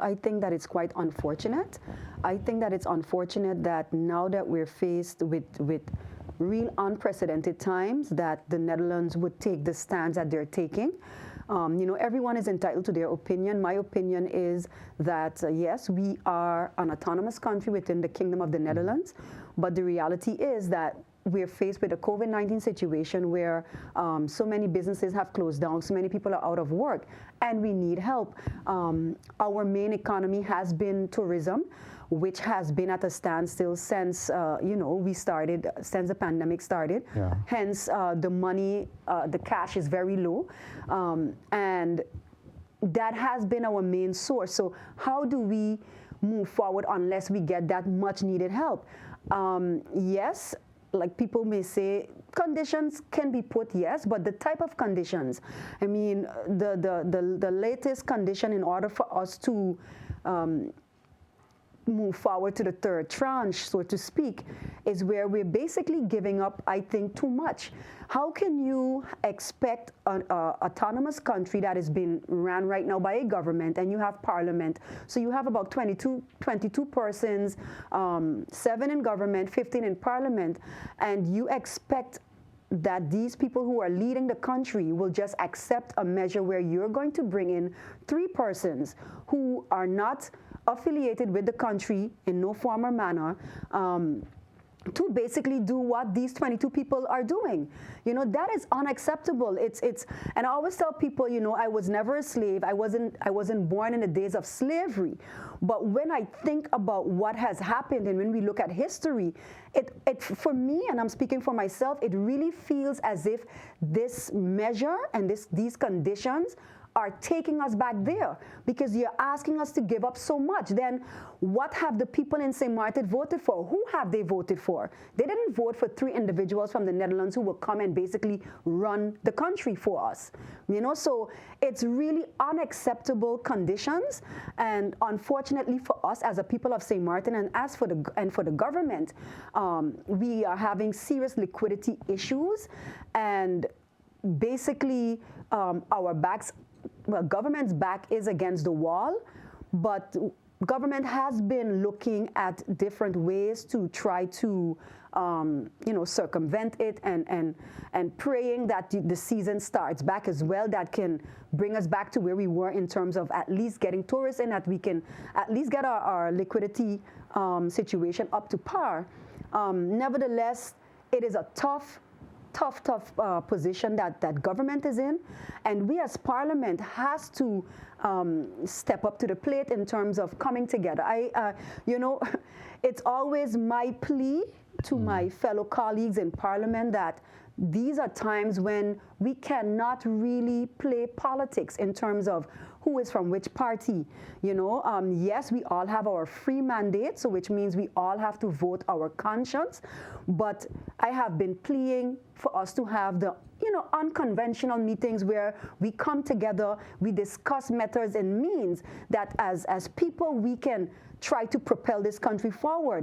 I think that it's quite unfortunate. I think that it's unfortunate that now that we're faced with real unprecedented times, that the Netherlands would take the stance that they're taking. Everyone is entitled to their opinion. My opinion is that, yes, we are an autonomous country within the Kingdom of the Netherlands, but the reality is that we're faced with a COVID-19 situation where so many businesses have closed down, so many people are out of work, and we need help. Our main economy has been tourism, which has been at a standstill since, since the pandemic started. Yeah. Hence, the money, the cash is very low. And that has been our main source. So how do we move forward unless we get that much needed help? Yes, like people may say, conditions can be put, yes, but the type of conditions. I mean, the latest condition in order for us to move forward to the third tranche, so to speak, is where we're basically giving up, I think, too much. How can you expect an autonomous country that is being ran right now by a government, and you have parliament, so you have about 22 persons, 7 in government, 15 in parliament, and you expect that these people who are leading the country will just accept a measure where you're going to bring in 3 persons who are not affiliated with the country in no form or manner, to basically do what these 22 people are doing. That is unacceptable. And I always tell people, I was never a slave. I wasn't born in the days of slavery. But when I think about what has happened, and when we look at history, it for me, and I'm speaking for myself, it really feels as if this measure and these conditions are taking us back there, because you're asking us to give up so much. Then what have the people in St. Martin voted for? Who have they voted for? They didn't vote for 3 individuals from the Netherlands who will come and basically run the country for us. So it's really unacceptable conditions, and unfortunately for us as a people of St. Martin, and for the government, we are having serious liquidity issues, and basically government's back is against the wall, but government has been looking at different ways to try to circumvent it, and praying that the season starts back as well. That can bring us back to where we were in terms of at least getting tourists in, that we can at least get our liquidity situation up to par. Nevertheless, it is a tough position that government is in, and we as parliament has to step up to the plate in terms of coming together. It's always my plea to my fellow colleagues in parliament that these are times when we cannot really play politics in terms of who is from which party. Yes, we all have our free mandate, so which means we all have to vote our conscience. But I have been pleading for us to have the unconventional meetings where we come together, we discuss methods and means that as people we can try to propel this country forward.